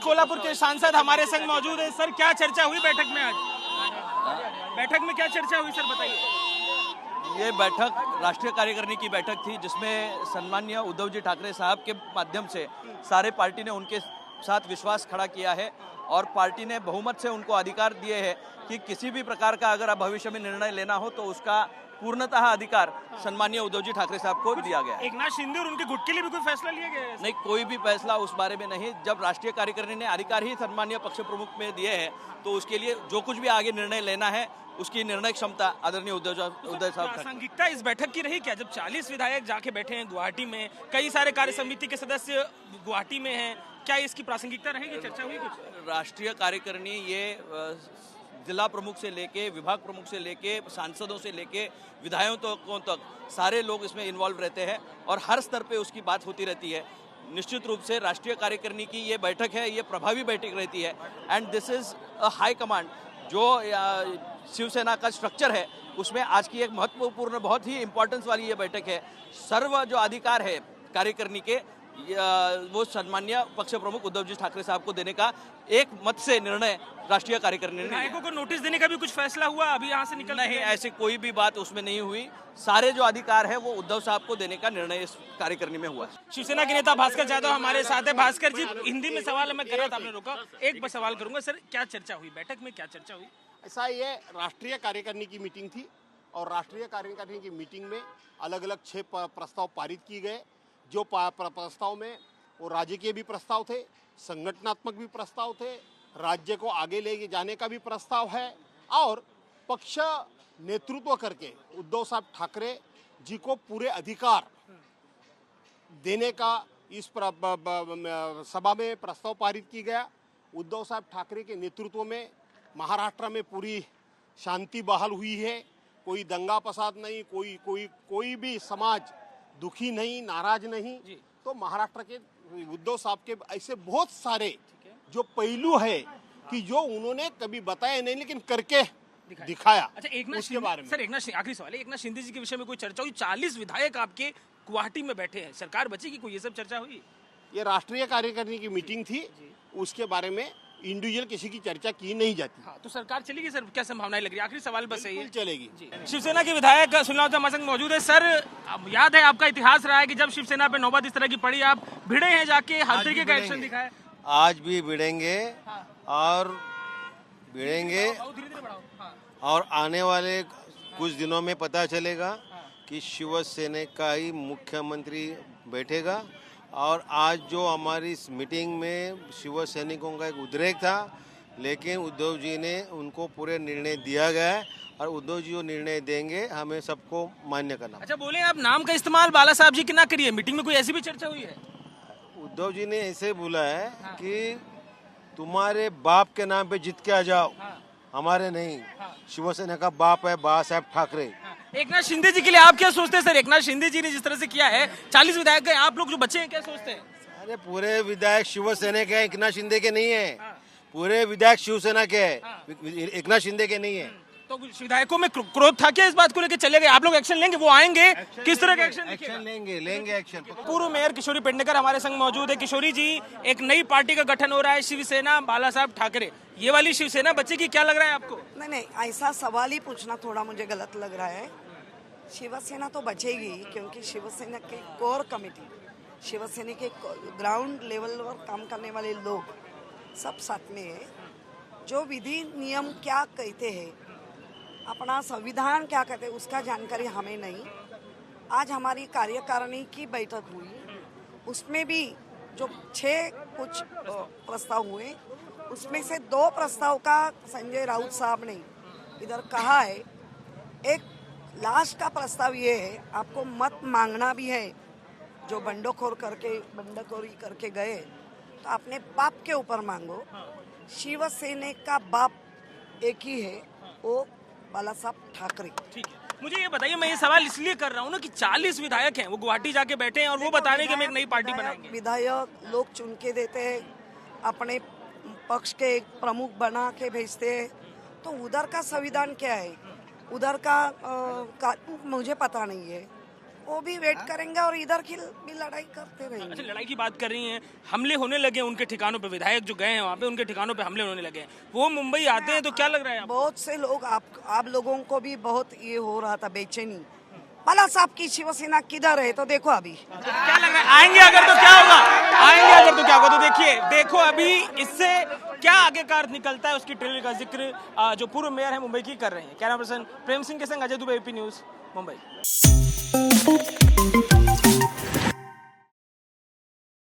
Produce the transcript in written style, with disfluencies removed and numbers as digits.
कोल्हापुर के सांसद हमारे संग मौजूद है। सर, क्या चर्चा हुई बैठक में आज? बैठक में क्या चर्चा हुई सर, बताइए। ये बैठक राष्ट्रीय कार्यकारिणी की बैठक थी, जिसमें सम्माननीय उद्धव जी ठाकरे साहब के माध्यम से सारे पार्टी ने उनके साथ विश्वास खड़ा किया है और पार्टी ने बहुमत से उनको अधिकार दिए हैं कि किसी भी प्रकार का अगर भविष्य में निर्णय लेना हो तो उसका पूर्णतः अधिकार सम्माननीय उद्धव जी ठाकरे साहब को दिया गया। एकनाथ शिंदे और उनके गुट के लिए भी कोई फैसला लिया गया है? नहीं, कोई भी फैसला उस बारे में नहीं। जब राष्ट्रीय कार्यकारिणी ने अधिकार ही सम्माननीय पक्ष प्रमुख में दिए हैं तो उसके लिए जो कुछ भी आगे निर्णय लेना है उसकी निर्णय क्षमता आदरणीय उद्धव साहब। प्रासंगिकता इस बैठक की रही क्या? जब 40 विधायक जाके बैठे हैं गुवाहाटी में, कई सारे कार्य समिति के सदस्य गुवाहाटी में हैं, क्या इसकी प्रासंगिकता रहेगी? चर्चा हुई कुछ? राष्ट्रीय कार्यकारिणी ये जिला प्रमुख से लेके विभाग प्रमुख से लेके सांसदों से लेके विधायकों तक सारे लोग इसमें इन्वॉल्व रहते हैं और हर स्तर पे उसकी बात होती रहती है। निश्चित रूप से राष्ट्रीय कार्यकारिणी की ये बैठक है, ये प्रभावी बैठक रहती है and this is a high command. जो शिवसेना का स्ट्रक्चर है उसमें आज की एक महत्वपूर्ण, बहुत ही इंपॉर्टेंस वाली ये बैठक है। सर्व जो अधिकार है कार्यकारिणी के वो सम्माननीय पक्ष प्रमुख उद्धव जी ठाकरे साहब को देने का एक मत से निर्णय राष्ट्रीय कार्यकारिणी ने। विधायकों को नोटिस देने का भी कुछ फैसला हुआ? अभी यहाँ से निकल नहीं, ऐसे कोई भी बात उसमें नहीं हुई। सारे जो अधिकार है वो उद्धव साहब को देने का निर्णय इस कार्यकारिणी में हुआ। शिवसेना के नेता भास्कर जादव हमारे साथ है। भास्कर जी, हिंदी में सवाल मैं कर रहा था, आपने रोका। एक बार सवाल करूंगा सर, क्या चर्चा हुई बैठक में? क्या चर्चा हुई? ऐसा, ये राष्ट्रीय कार्यकारिणी की मीटिंग थी और राष्ट्रीय कार्यकारिणी की मीटिंग में अलग अलग 6 प्रस्ताव पारित किए गए। जो प्रस्ताव में वो राजकीय भी प्रस्ताव थे, संगठनात्मक भी प्रस्ताव थे, राज्य को आगे ले जाने का भी प्रस्ताव है और पक्ष नेतृत्व करके उद्धव साहब ठाकरे जी को पूरे अधिकार देने का इस सभा में प्रस्ताव पारित किया गया। उद्धव साहब ठाकरे के नेतृत्व में महाराष्ट्र में पूरी शांति बहाल हुई है। कोई दंगा फसाद नहीं, कोई भी समाज दुखी नहीं, नाराज नहीं। तो महाराष्ट्र के उद्धव साहब के ऐसे बहुत सारे जो पहलू है कि जो उन्होंने कभी बताया नहीं लेकिन करके दिखाया। अच्छा, एकनाथ उसके बारे में सर, आखिरी सवाल है, एकनाथ शिंदे जी के विषय में कोई चर्चा हुई? 40 विधायक आपके गुवाहाटी में बैठे हैं, सरकार बचेगी कोई, ये सब चर्चा हुई? ये राष्ट्रीय कार्यकारिणी की मीटिंग थी, उसके बारे में इंडिविजुअल किसी की चर्चा की नहीं जाती। हाँ, तो सरकार चलेगी सर, क्या संभावनाएं लग रही है? आखिरी सवाल बस है, चलेगी। शिवसेना के विधायक सुनील हमारे संग मौजूद है। सर, याद है आपका इतिहास रहा है कि जब शिवसेना पे नौबत इस तरह की पड़ी, आप भिड़े हैं, जाके हर तरीके का एक्शन दिखाया। आज भी भिड़ेंगे और भिड़ेंगे और आने वाले कुछ दिनों में पता चलेगा कि शिवसेना का ही मुख्यमंत्री बैठेगा। और आज जो हमारी इस मीटिंग में शिव सैनिकों का एक उद्रेक था, लेकिन उद्धव जी ने उनको पूरे निर्णय दिया गया है और उद्धव जी जो निर्णय देंगे हमें सबको मान्य करना। अच्छा, बोले आप नाम का इस्तेमाल बाला साहब जी की ना करिए, मीटिंग में कोई ऐसी भी चर्चा हुई है? उद्धव जी ने ऐसे बोला है कि तुम्हारे बाप के नाम पे जीत के आ जाओ, हमारे नहीं। शिवसेना का बाप है बाला साहब ठाकरे। एकनाथ शिंदे जी के लिए आप क्या सोचते हैं सर? एकनाथ शिंदे जी ने जिस तरह से किया है, 40 विधायक गए, आप लोग जो बच्चे हैं क्या सोचते हैं? अरे पूरे विधायक शिवसेना के हैं, एकनाथ शिंदे के नहीं है। पूरे विधायक शिवसेना के हैं, एकनाथ शिंदे के नहीं है। तो विधायकों में क्रोध था क्या इस बात को लेकर? चले गए, आप लोग एक्शन लेंगे? वो आएंगे, किस तरह का एक्शन लेंगे एक्शन। पूर्व मेयर किशोरी पेडनेकर हमारे संग मौजूद है। किशोरी जी, एक नई पार्टी का गठन हो रहा है, शिवसेना बाला साहब ठाकरे, ये वाली शिवसेना बचेगी, क्या लग रहा है आपको? नहीं, ऐसा सवाल ही पूछना थोड़ा मुझे गलत लग रहा है। शिवसेना तो बचेगी क्योंकि शिवसेना के कोर कमेटी, शिवसेना के ग्राउंड लेवल पर काम करने वाले लोग सब साथ में है। जो विधि नियम क्या कहते हैं, अपना संविधान क्या कहते हैं, उसका जानकारी हमें नहीं। आज हमारी कार्यकारिणी की बैठक हुई, उसमें भी जो 6 कुछ प्रस्ताव हुए, उसमें से 2 प्रस्ताव का संजय राउत साहब ने इधर कहा है। एक लास्ट का प्रस्ताव ये है, आपको मत मांगना भी है। जो बंडखोरी करके गए तो अपने बाप के ऊपर मांगो। शिवसेना का बाप एक ही है, वो बाला साहब ठाकरे। ठीक है, मुझे ये बताइए, मैं ये सवाल इसलिए कर रहा हूँ ना कि 40 विधायक हैं, वो गुवाहाटी जाके बैठे हैं और वो बता रहे हैं कि हम एक नई पार्टी बनाएंगे। विधायक लोग चुन के देते हैं, अपने पक्ष के एक प्रमुख बना के भेजते हैं। तो उधर का संविधान क्या है, उधर का मुझे पता नहीं है। वो भी वेट करेंगे और इधर की भी लड़ाई करते रहेंगे। अच्छा, लड़ाई की बात कर रही हैं, हमले होने लगे हैं उनके ठिकानों पे, विधायक जो गए हैं वहाँ पे उनके ठिकानों पे हमले होने लगे हैं, वो मुंबई आते हैं तो क्या लग रहा है आपको? बहुत से लोग आप लोगों को भी बहुत ये हो रहा था बेचैनी, भला साहब की शिवसेना किधर है, तो देखो अभी क्या लग रहा है आएंगे अगर तो क्या होगा, आएंगे अगर तो क्या होगा? तो देखो अभी इससे क्या आगे कार निकलता है, उसकी ट्रेलर का जिक्र जो पूर्व मेयर है मुंबई की कर रहे हैं। कैमरा पर्सन प्रेम सिंह के संग अजय दुबे, AP न्यूज़, मुंबई।